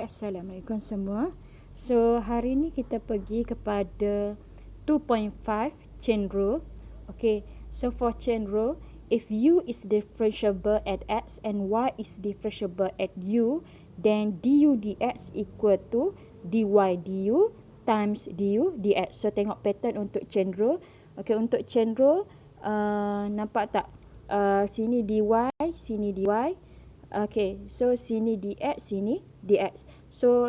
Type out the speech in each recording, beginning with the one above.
Hai, Assalamualaikum semua. So, hari ni kita pergi kepada 2.5 chain rule. Okay, so for chain rule, if u is differentiable at x and y is differentiable at u, then du dx equal to dy du times du dx. So, tengok pattern untuk chain rule. Okay, untuk chain rule, nampak tak? Sini dy, sini dy. Okay, so sini dx, sini dx. So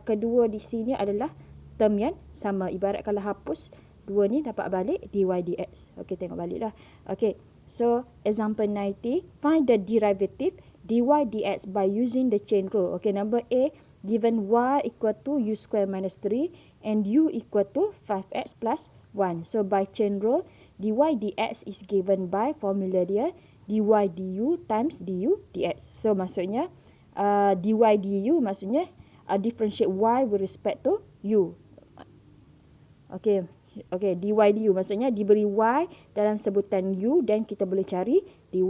kedua di sini adalah term yang sama. Ibarat kalau hapus dua ni dapat balik dy dx. Okay, tengok balik dah. Okay, so example 90, find the derivative dy dx by using the chain rule. Okay, number A, given y equal to u square minus 3 and u equal to 5x plus 1. So by chain rule, dy dx is given by formula dia dy du times du dx. So maksudnya dy du maksudnya differentiate y with respect to u. Okay, dy du maksudnya diberi y dalam sebutan u dan kita boleh cari dy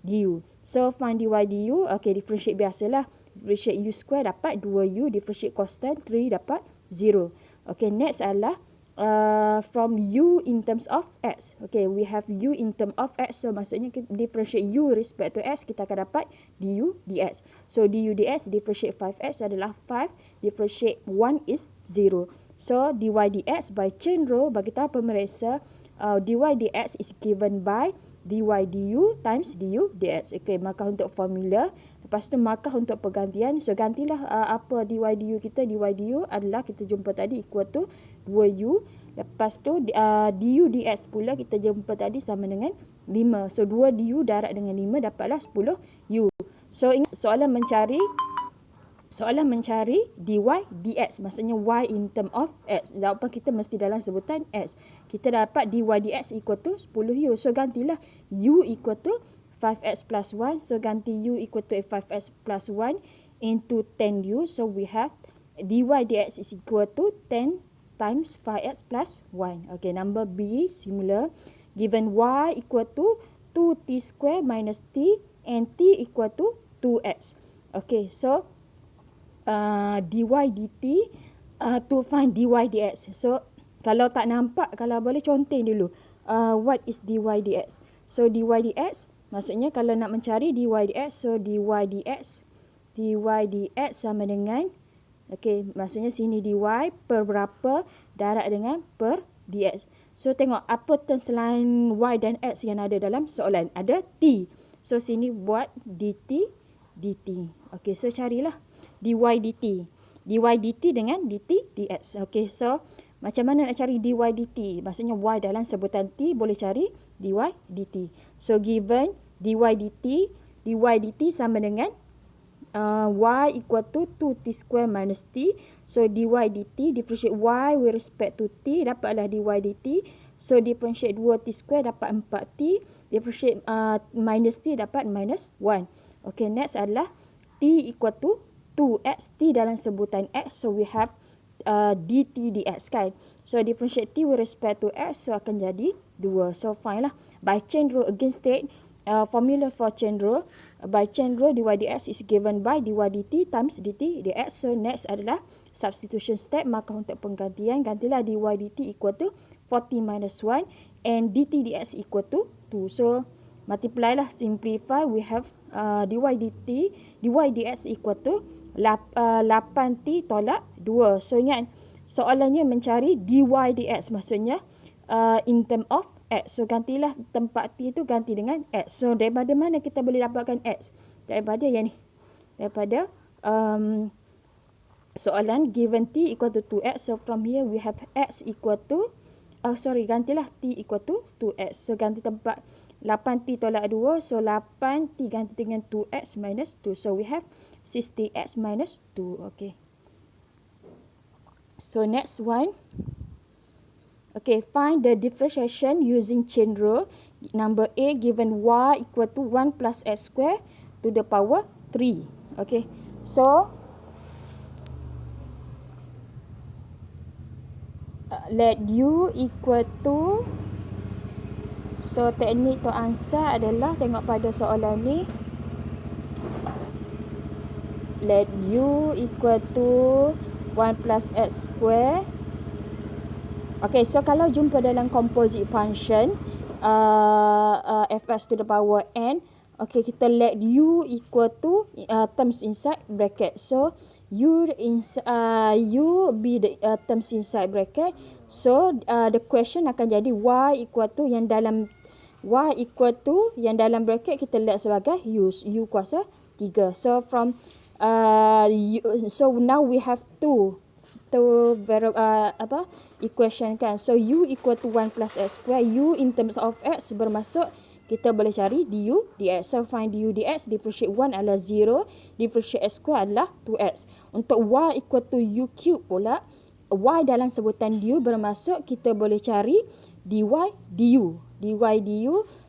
du. So find dy du, okay, differentiate biasalah. Differentiate u square dapat 2u, differentiate constant 3 dapat 0. Okay, next adalah from u in terms of x. Okay, we have u in terms of x. So maksudnya kita differentiate u respect to x, kita akan dapat du dx. So du dx differentiate 5x adalah 5, differentiate 1 is 0. So dy dx by chain rule bagi tahu pemeriksa dy dx is given by dy du times du dx. Okay, maka untuk formula, lepas tu maka untuk pergantian. So gantilah apa dy du kita. Dy du adalah kita jumpa tadi equal to 2u. Lepas tu du dx pula kita jumpa tadi sama dengan 5. So 2 du darab dengan 5 dapatlah 10u. So ingat soalan mencari dy dx, maksudnya y in term of x. Jawapan kita mesti dalam sebutan x. Kita dapat dy dx equal to 10u. So gantilah u equal to 5x plus 1. So ganti u equal to 5x plus 1 into 10u. So we have dy dx is equal to 10 times 5x plus 1. Okay, number B similar. Given y equal to 2t square minus t and t equal to 2x. Okay, so dy dt to find dy dx. So kalau tak nampak, kalau boleh conteng dulu what is dy dx. So dy dx maksudnya kalau nak mencari dy dx, so dy dx sama dengan, okay, maksudnya sini dy per berapa darab dengan per dx. So tengok apa term selain y dan x yang ada dalam soalan. Ada t. So sini buat dt. Okay, so carilah dy dt. Dy dt dengan dt dx. Okay, so macam mana nak cari dy dt? Maksudnya y dalam sebutan t, boleh cari dy dt. So given dy dt sama dengan y equal to 2t square minus t. So dy dt differentiate y with respect to t, dapatlah dy dt. So differentiate 2t square dapat 4t, differentiate minus t dapat minus 1. Okay, next adalah t equal to 2x, t dalam sebutan x. So we have dt dx kan. So differentiate t with respect to x, so akan jadi 2. So fine lah. By chain rule again state, formula for chain rule. By chain rule dy dx is given by dy dt times dt dx. So next adalah substitution step. Maka untuk penggantian, gantilah dy dt equal to 40 minus 1 and dt dx equal to 2. So multiply lah, simplify. We have dy dx equal to 8t tolak 2. So ingat, soalannya mencari dy dx, maksudnya in term of x. So gantilah tempat t tu ganti dengan x. So daripada mana kita boleh dapatkan x? Daripada yang ni. Daripada soalan given t equal to 2x. So from here we have x equal to gantilah t equal to 2x. So ganti tempat 8t tolak 2. So 8t ganti dengan 2x minus 2. So we have 60x minus 2. Okay. So next one. Okay, find the differentiation using chain rule. Number A, given y equal to 1 plus x square to the power 3. Okay, so let u equal to, so teknik to answer adalah tengok pada soalan ni. let u equal to 1 plus x square. Okay, so kalau jumpa dalam composite function fx to the power n, okay, kita let u equal to terms inside bracket. So u be the terms inside bracket. So the question akan jadi y equal to yang dalam bracket kita let sebagai u kuasa 3. So from so now we have two equation kan. So u equal to 1 plus x square. U in terms of x bermaksud kita boleh cari du dx. So find du dx, differentiate 1 adalah 0, differentiate x square adalah 2x. Untuk y equal to u cube pula, y dalam sebutan du bermaksud kita boleh cari dy du.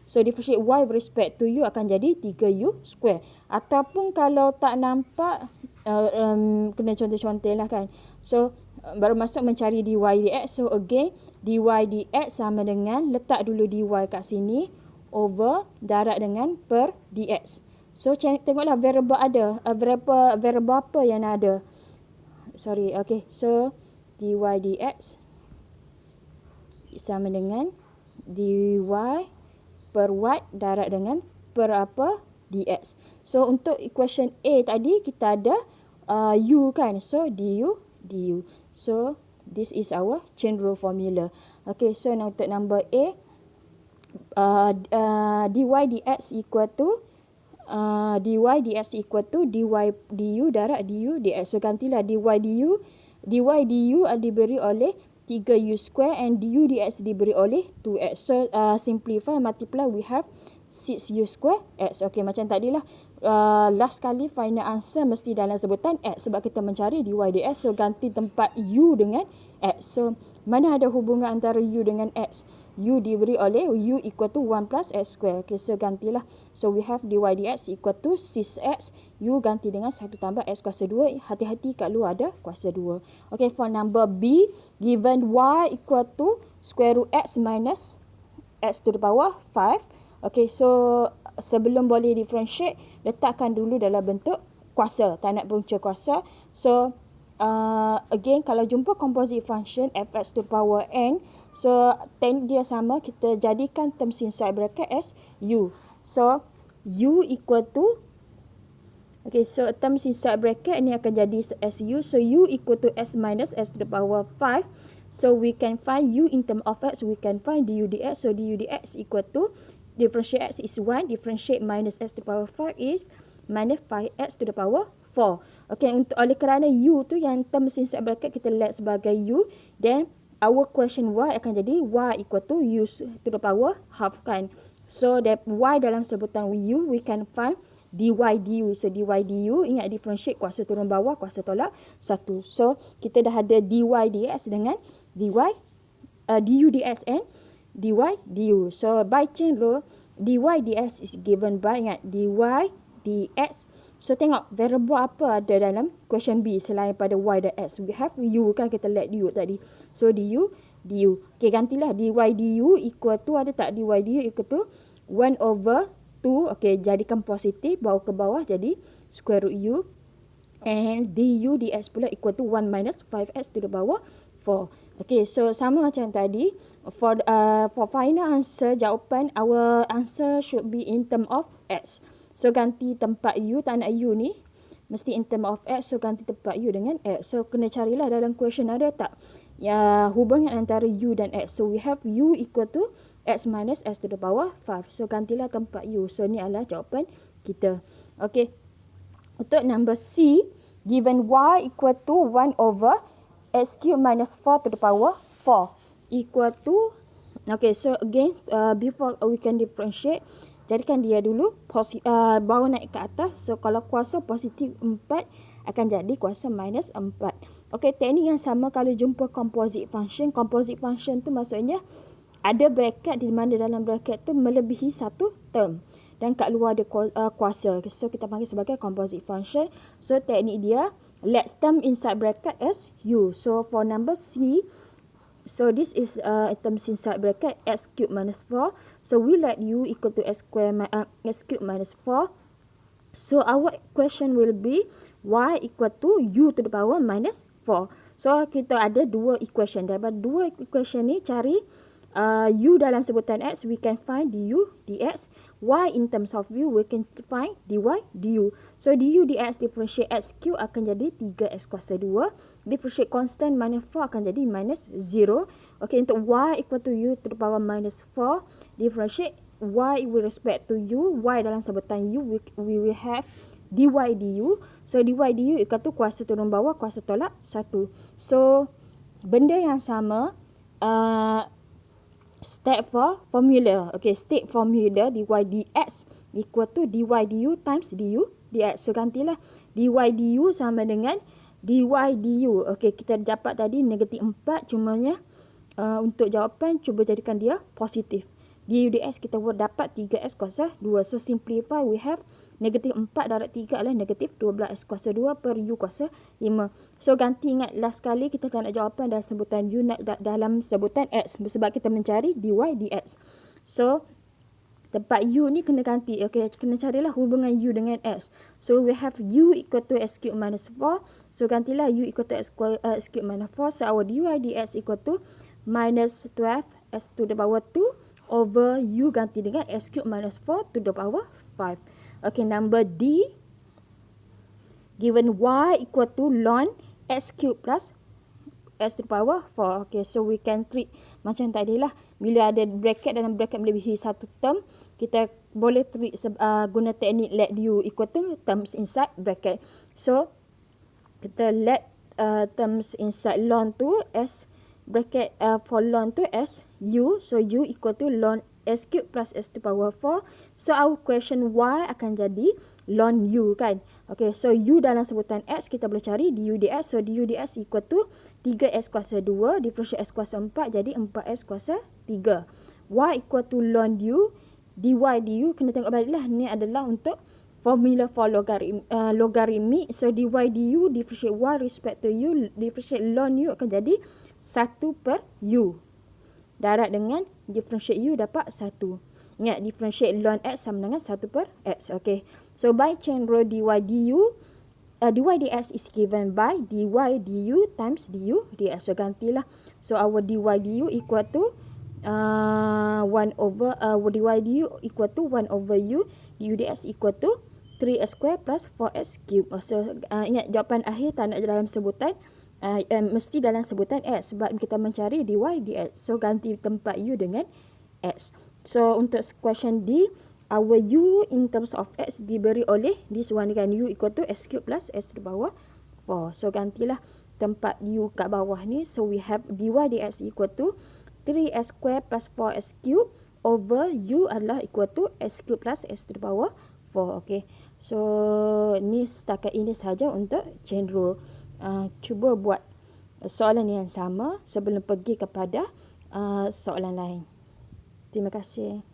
So differentiate y with respect to u akan jadi 3u square. Ataupun kalau tak nampak, kena contoh-contoh lah kan. So bermaksud mencari dy dx. So again, dy dx sama dengan letak dulu dy kat sini over darab dengan per dx. So tengoklah variable ada, variable apa yang ada. Sorry, okay. So dy dx sama dengan dy per y darab dengan per apa dx. So untuk equation A tadi kita ada u kan. So du. So this is our chain rule formula. Okay, so now untuk number A, dy dx equal to dy du darab du dx. So gantilah dy du diberi oleh 3u square and du dx diberi oleh 2x. So simplify, multiply, we have 6u square x. Okay, macam tadilah. Last kali final answer mesti dalam sebutan x sebab kita mencari dy dx. So ganti tempat u dengan x. So mana ada hubungan antara u dengan x? U diberi oleh u equal to 1 plus x square. Okay, so gantilah. So we have dy dx equal to 6x. U ganti dengan 1 tambah x kuasa 2. Hati-hati kat luar ada kuasa 2. Okay, for number B, given y equal to square root x minus x to the power 5. Okay, so sebelum boleh differentiate, letakkan dulu dalam bentuk kuasa. Tak nak punca kuasa. So again, kalau jumpa composite function fx to the power n, so teknik dia sama, kita jadikan terms inside bracket as u. So u equal to, okay, so terms inside bracket ni akan jadi as u. So u equal to s minus s to the power 5. So we can find u in term of x, we can find du dx. So du dx equal to, differentiate x is 1, differentiate minus s to the power 5 is minus 5x to the power 4. Okay, oleh kerana u tu yang terms inside bracket kita let sebagai u, then our question y akan jadi y equal to u to the power half kan. So that y dalam sebutan u, we can find dy du. So dy du, ingat differentiate kuasa turun bawah, kuasa tolak 1. So kita dah ada dy dx dengan du dx and dy du. So by chain rule, dy dx is given by, ingat, dy dx. So tengok variable apa ada dalam question B selain pada y dan x. We have u kan, kita let u tadi. So du. Okay, gantilah dy du equal to, ada tak dy du equal to 1 over 2. Okay, jadikan positif, bawa ke bawah jadi square root u. And du dx pula equal to 1 minus 5x to the power 4. Okay, so sama macam tadi. For final answer, jawapan, our answer should be in term of x. So ganti tempat u, tak nak u ni, mesti in term of x. So ganti tempat u dengan x. So kena carilah dalam question ada tak hubungan antara u dan x. So we have u equal to x minus s to the power 5. So gantilah tempat u. So ni adalah jawapan kita. Okay. Untuk number C, given y equal to 1 over x cube minus 4 to the power 4 equal to, okay, so again, before we can differentiate, jadikan dia dulu bawa naik ke atas. So kalau kuasa positif 4 akan jadi kuasa minus 4. Okay, teknik yang sama kalau jumpa composite function. Composite function tu maksudnya ada bracket di mana dalam bracket tu melebihi satu term dan kat luar ada kuasa. So kita panggil sebagai composite function. So teknik dia, let term inside bracket as u. So for number C, so this is terms inside bracket x cube minus 4. So we let u equal to x cube minus 4. So our question will be y equal to u to the power minus 4. So, kita ada dua equation. Daripada dua equation ni, cari u dalam sebutan x, we can find du, dx. Y in terms of u, we can find dy, du. So, du, dx differentiate x cube akan jadi 3x kuasa 2. Differentiate constant minus 4 akan jadi minus 0. Okay, untuk y equal to u to the power minus 4, differentiate y with respect to u, y dalam sebutan u, we will have dy du. So, dy du equal to kuasa turun bawah, kuasa tolak 1. So, benda yang sama, step for formula. Okay, state formula dy dx equal to dy du times du dx. So, gantilah dy du sama dengan dy du. Okay, kita dapat tadi negatif 4. Cumanya untuk jawapan, cuba jadikan dia positif. Du dx kita dapat 3x kuasa 2. So, simplify, we have negatif 4 darab 3 adalah negatif 12x kuasa 2 per u kuasa 5. So, ganti, ingat last kali kita tak nak jawapan dalam sebutan u, nak dalam sebutan x. Sebab kita mencari dy dx. So, tempat u ni kena ganti. Okay, kena carilah hubungan u dengan x. So, we have u equal to x cube minus 4. So, gantilah u equal to x cube minus 4. So, our dy dx equal to minus 12 x to the power 2 over u ganti dengan x cube minus 4 to the power 5. Okay, number D, given y equal to ln x cube plus x to the power 4. Okay, so we can treat macam tadi lah. Bila ada bracket, dalam bracket melebihi satu term, kita boleh treat guna teknik let u equal to terms inside bracket. So, kita let terms inside ln tu as bracket for ln tu as u. So, u equal to ln x cube plus x to the power 4. So, our question y akan jadi ln u kan. Okay, so u dalam sebutan x, kita boleh cari du dx. So, du dx equal to 3x kuasa 2, differentiate x kuasa 4, jadi 4x kuasa 3. Y equal to ln u, dy du, kena tengok balik lah. Ni adalah untuk formula for logarithmic. So, dy du, differentiate y respect to u, differentiate ln u akan jadi 1 per u. Darab dengan differentiate u dapat 1. Ingat, differentiate ln x sama dengan 1 per x. Okay. So, by chain rule dy du, dy dx is given by dy du times du dx. So, gantilah. So, our dy du equal to 1 over, dy du equal to 1 over u, du dx equal to 3x square plus 4x cube. So, ingat, jawapan akhir tak nak dalam sebutan, mesti dalam sebutan x sebab kita mencari dy dx. So, ganti tempat u dengan x. So, untuk question D, our u in terms of x diberi oleh this one kan, u equal to x cube plus x to the power 4. So, gantilah tempat u kat bawah ni. So, we have dy dx equal to 3x square plus 4x cube over u adalah equal to x cube plus x to the power 4. Okay. So, ni setakat ini saja untuk chain rule. Cuba buat soalan yang sama sebelum pergi kepada soalan lain. Terima kasih.